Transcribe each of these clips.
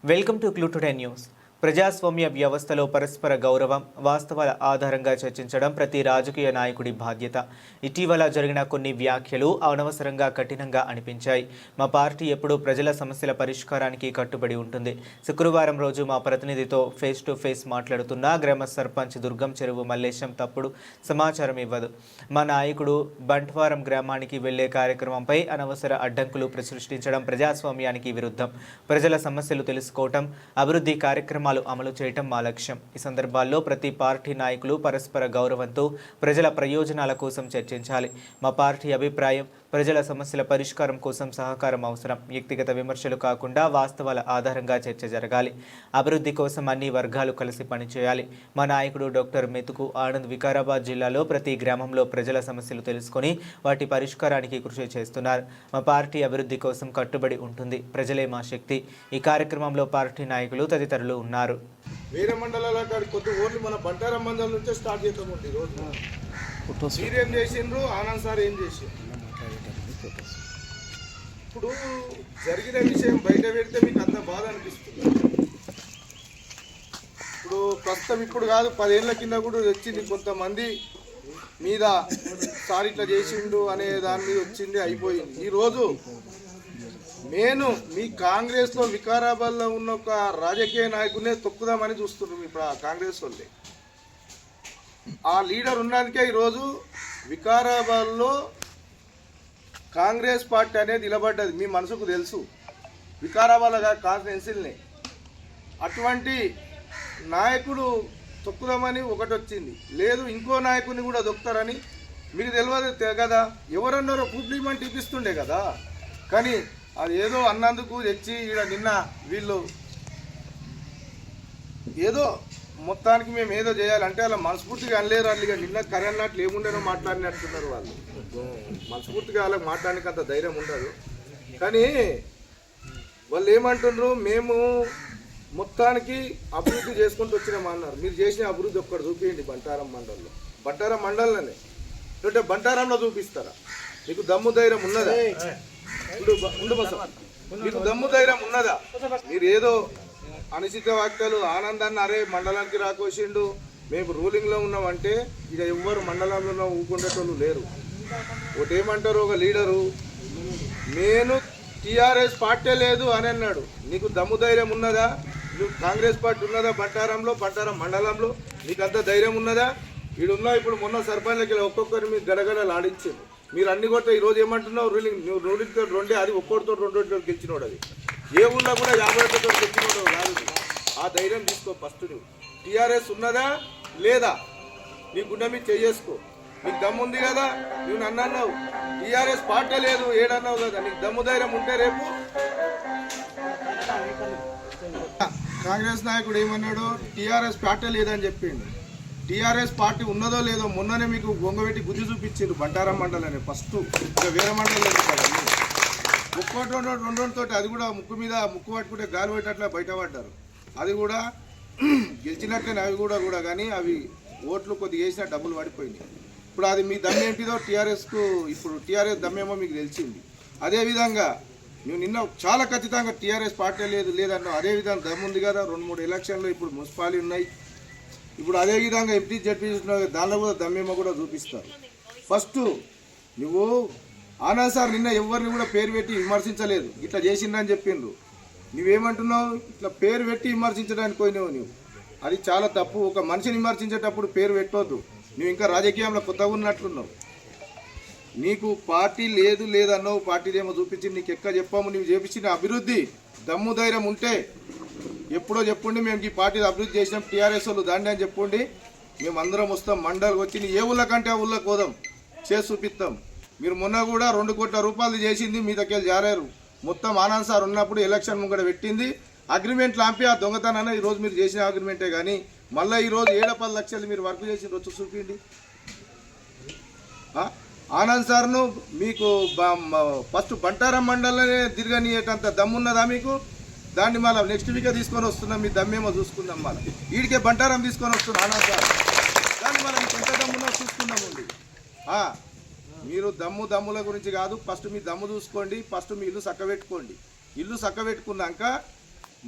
Welcome to clue today news. ప్రజాస్వామ్య వ్యవస్థలో పరస్పర గౌరవం, వాస్తవాల ఆధారంగా చర్చించడం ప్రతి రాజకీయ నాయకుడి బాధ్యత. ఇటీవల జరిగిన కొన్ని వ్యాఖ్యలు అనవసరంగా కఠినంగా అనిపించాయి. మా పార్టీ ఎప్పుడూ ప్రజల సమస్యల పరిష్కారానికి కట్టుబడి ఉంటుంది. శుక్రవారం రోజు మా ప్రతినిధితో ఫేస్ టు ఫేస్ మాట్లాడుతున్న గ్రామ సర్పంచ్ దుర్గం చెరువు మల్లేశం తప్పుడు సమాచారం ఇవ్వదు. మా నాయకుడు బంట్వారం గ్రామానికి వెళ్లే కార్యక్రమంపై అనవసర అడ్డంకులు సృష్టించడం ప్రజాస్వామ్యానికి విరుద్ధం. ప్రజల సమస్యలు తెలుసుకోవటం, అభివృద్ధి కార్యక్రమాలు అమలు చేయటం మా లక్ష్యం. ఈ సందర్భాల్లో ప్రతి పార్టీ నాయకులు పరస్పర గౌరవంతో ప్రజల ప్రయోజనాల కోసం చర్చించాలి. మా పార్టీ అభిప్రాయం ప్రజల సమస్యల పరిష్కారం కోసం సహకారం అవసరం. వ్యక్తిగత విమర్శలు కాకుండా వాస్తవాల ఆధారంగా చర్చ జరగాలి. అభివృద్ధి కోసం అన్ని వర్గాలు కలిసి పనిచేయాలి. మా నాయకుడు డాక్టర్ మెతుకు ఆనంద్ వికారాబాద్ జిల్లాలో ప్రతి గ్రామంలో ప్రజల సమస్యలు తెలుసుకొని వాటి పరిష్కారానికి కృషి చేస్తున్నారు. మా పార్టీ అభివృద్ధి కోసం కట్టుబడి ఉంటుంది. ప్రజలే మా శక్తి. ఈ కార్యక్రమంలో పార్టీ నాయకులు తదితరులు ఉన్నారు. వేరే మండలాల కొద్ది ఓట్లు మన బంటారం మండలం నుంచే స్టార్ట్ చేద్దామండి. ఈరోజు మీరేం చేసిండ్రు, ఆనంద్ సార్ ఏం చేసిండ్రు. ఇప్పుడు జరిగిన విషయం బయట పెడితే మీకు అంత బాధ అనిపిస్తుంది. ఇప్పుడు ప్రస్తుతం ఇప్పుడు కాదు, 10 ఏళ్ల కింద కూడా వచ్చింది కొంతమంది మీద సార్ ఇట్లా చేసిండు అనే దాని మీద వచ్చింది, అయిపోయింది. ఈరోజు నేను మీ కాంగ్రెస్లో వికారాబాద్లో ఉన్న ఒక రాజకీయ నాయకుడినే తొక్కుదామని చూస్తున్నాం. ఇప్పుడు ఆ కాంగ్రెస్ వాళ్ళే ఆ లీడర్ ఉన్నందుకే ఈరోజు వికారాబాద్లో కాంగ్రెస్ పార్టీ అనేది నిలబడ్డది. మీ మనసుకు తెలుసు, వికారాబాద్లో కాన్స్టిట్యున్సీలనే అటువంటి నాయకుడు తొక్కుదామని ఒకటి వచ్చింది. లేదు ఇంకో నాయకుడిని కూడా దొక్కుతారని మీకు తెలియదు కదా. ఎవరన్నారో పూర్తిమంటే ఇప్పిస్తుండే కదా. కానీ అది ఏదో అన్నందుకు తెచ్చి ఈడ నిన్న వీళ్ళు ఏదో మొత్తానికి మేము ఏదో చేయాలంటే అలా మనస్ఫూర్తిగా అనలేరు. అಲ್ಲಿగా నిన్న కరెన్నట్లు ఏముండేనో మాట్లాడినట్టున్నారు వాళ్ళు. మనస్ఫూర్తిగా వాళ్ళకి మాట్లాడడానికి అంత ధైర్యం ఉండదు. కానీ వాళ్ళు ఏమంటున్నారు, మేము మొత్తానికి అభివృద్ధి చేసుకుంటూ వచ్చినామన్నారు. మీరు చేసిన అభివృద్ధి ఒక్కటి చూపించండి బంటారం మండలంలో. బంటారం మండలంలోనే అంటే బంటారంలో చూపిస్తారా? మీకు దమ్ము ధైర్యం ఉన్నదా? మీకు దమ్ము ధైర్యం ఉన్నదా? మీరు ఏదో అనుచిత వాక్యాలు ఆనందాన్ని అరే మండలానికి రాకోసిండు, మేము రూలింగ్లో ఉన్నామంటే ఇక ఎవ్వరు మండలంలో ఊకుండేటోళ్ళు లేరు. ఒకటి ఏమంటారు, ఒక లీడరు నేను టీఆర్ఎస్ పార్టీ లేదు అని అన్నాడు. నీకు దమ్ము ధైర్యం ఉన్నదా? నువ్వు కాంగ్రెస్ పార్టీ ఉన్నదా బంటారం మండలంలో? నీకు అంత ధైర్యం ఉన్నదా? ఈడున్నా ఇప్పుడు మొన్న సర్పంచ్లకి ఒక్కొక్కరి మీరు గడగడలు ఆడించారు. మీరు అన్ని కొట్ట ఈరోజు ఏమంటున్నావు, రూలింగ్ తోటి రెండే, అది ఒక్కొక్కరితో 2 గెలిచినోడు. అది ఏ ఊళ్ళో కూడా 50 తోటి గెలిచినోడు కాదు. ఆ ధైర్యం తీసుకో ఫస్ట్. నువ్వు టీఆర్ఎస్ ఉన్నదా లేదా నీ గుండె మీద చేసుకో. నీకు దమ్ము ఉంది కదా. నువ్వు నన్ను అన్నావు టీఆర్ఎస్ పార్టీ లేదు ఏడన్నావు కదా. నీకు దమ్ము ధైర్యం ఉంటే రేపు కాంగ్రెస్ నాయకుడు ఏమన్నాడు, టీఆర్ఎస్ పార్టీ లేదని చెప్పిండు. టీఆర్ఎస్ పార్టీ ఉన్నదో లేదో మొన్ననే మీకు గొంగబెట్టి గుద్ది చూపించారు బంటారం మండలని. ఫస్ట్ ఇంకా వేరే మండలం ఒక్కోటి 2 తోటి అది కూడా ముక్కు పట్టుకుంటే గాలి పెట్టేట్లా బయటపడ్డారు. అది కూడా గెలిచినట్లనే అవి కూడా కానీ అవి ఓట్లు కొద్దిగా వేసిన డబ్బులు పడిపోయినాయి. ఇప్పుడు అది మీ దమ్మేంటిదో టీఆర్ఎస్కు ఇప్పుడు టీఆర్ఎస్ దమ్మేమో మీకు తెలిసింది. అదేవిధంగా నువ్వు నిన్న చాలా ఖచ్చితంగా టీఆర్ఎస్ పార్టీ లేదన్నావు. అదేవిధంగా దమ్ముంది కదా. 2-3 ఎలక్షన్లు ఇప్పుడు మున్సిపాలిటీ ఉన్నాయి. ఇప్పుడు అదేవిధంగా ఎంపీ జడ్పీ దానిలో కూడా దమ్మేమో కూడా చూపిస్తారు. ఫస్ట్ నువ్వు ఆనంద్ సార్ నిన్న ఎవరిని కూడా పేరు పెట్టి విమర్శించలేదు, ఇట్లా చేసిందని చెప్పిండ్రు. నువ్వేమంటున్నావు, ఇట్లా పేరు పెట్టి విమర్శించడానికి పోయినావు నువ్వు. అది చాలా తప్పు. ఒక మనిషిని విమర్శించేటప్పుడు పేరు పెట్టొద్దు. నువ్వు ఇంకా రాజకీయంలో కొత్తగా ఉన్నట్లున్నావు. నీకు పార్టీ లేదన్నావు, పార్టీదేమో చూపించి నీకు ఎక్క చెప్పాము. నువ్వు చేపించిన అభివృద్ధి దమ్ము ధైర్యం ఉంటే ఎప్పుడో చెప్పండి, మేము ఈ పార్టీ అభివృద్ధి చేసినాం, టీఆర్ఎస్ వాళ్ళు దాండి అని చెప్పండి. మేము అందరం వస్తాం, మండలికి వచ్చి ఏ ఊళ్ళ కంటే ఆ ఊళ్ళకి పోదాం, చేసి చూపిస్తాం. మీరు మొన్న కూడా 2 కోట్ల రూపాయలు చేసింది మీ దగ్గర జారారు. మొత్తం ఆనంద్ సార్ ఉన్నప్పుడు ఎలక్షన్ ముంగడ పెట్టింది అగ్రిమెంట్లు ఆంపి ఆ దొంగతనాన్ని ఈరోజు మీరు చేసిన అగ్రిమెంటే. కానీ మళ్ళీ ఈరోజు 7-10 లక్షలు మీరు వర్క్ చేసిన రోజు చూపించండి. ఆనంద్ సార్ను మీకు ఫస్ట్ బంటారం మండలంలోనే తిరగనియేటంత దమ్మున్నదా మీకు? దాన్ని మళ్ళీ నెక్స్ట్ వీకే తీసుకొని వస్తున్నాం. మీ దమ్మేమో చూసుకుందాం. మళ్ళీ వీడికే బంటారం తీసుకొని వస్తున్నాం ఆనంద్ సార్. దాన్ని మళ్ళీ మీకు ఎంత దమ్మున్నో చూసుకుందామండి. మీరు దమ్ముల గురించి కాదు, ఫస్ట్ మీ దమ్ము చూసుకోండి. ఫస్ట్ మీ ఇల్లు చక్కబెట్టుకోండి. ఇల్లు చక్కబెట్టుకున్నాక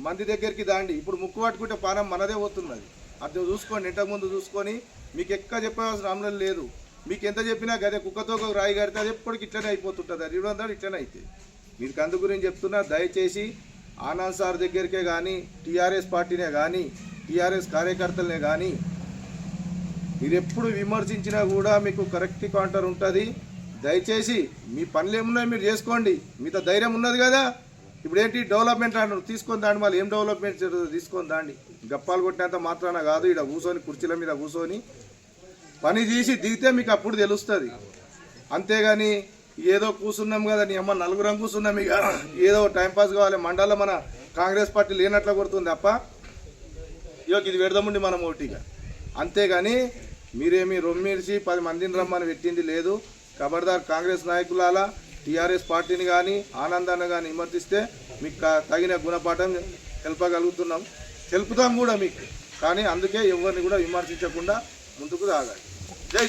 మంది దగ్గరికి దాండి. ఇప్పుడు ముక్కు పట్టుకుంటే పానం మనదే పోతున్నది. అది చూసుకోండి, ఇంతకుముందు చూసుకొని మీకు ఎక్క చెప్పాల్సిన అమలు లేదు. మీకు ఎంత చెప్పినా గదే కుక్కతో ఒక రాయి కడితే అది ఎప్పటికి ఇట్లనే అయిపోతుంటుంది. అది 200 ఇట్లనే అవుతుంది. మీకు అందు గురించి చెప్తున్నా, దయచేసి ఆనంద్ సార్ దగ్గరికే కానీ, టీఆర్ఎస్ పార్టీనే కానీ, టీఆర్ఎస్ కార్యకర్తలనే కానీ మీరు ఎప్పుడు విమర్శించినా కూడా మీకు కరెక్ట్ కౌంటర్ ఉంటుంది. దయచేసి మీ పనులు ఏమున్నాయి మీరు చేసుకోండి. మీతో ధైర్యం ఉన్నది కదా. ఇప్పుడు ఏంటి డెవలప్మెంట్ అన్నారు, తీసుకొని దాండి. మళ్ళీ ఏం డెవలప్మెంట్ తీసుకొని దాండి. గప్పాలు కొట్టినంత మాత్రాన కాదు, ఇక్కడ కూర్చొని కుర్చీల మీద కూర్చొని పని చేసి దిగితే మీకు అప్పుడు తెలుస్తుంది. అంతేగాని ఏదో కూర్చున్నాం కదా, నీ అమ్మ నలుగురం కూర్చున్నాం, ఇక ఏదో టైంపాస్ కావాలి. మండలం మన కాంగ్రెస్ పార్టీ లేనట్లా కొడుతుంది తప్ప ఇది పెడదామండి మనం ఓటిగా. అంతేగాని మీరేమి రొమ్మిర్చి 10 మందిని రమ్మని పెట్టింది లేదు. ఖబర్దార్ కాంగ్రెస్ నాయకులాల టీఆర్ఎస్ పార్టీని కానీ ఆనందాన్ని కానీ విమర్శిస్తే మీకు తగిన గుణపాఠం తెలుపుతాం కూడా మీకు. కానీ అందుకే ఎవరిని కూడా విమర్శించకుండా ముందుకు సాగాలి. జై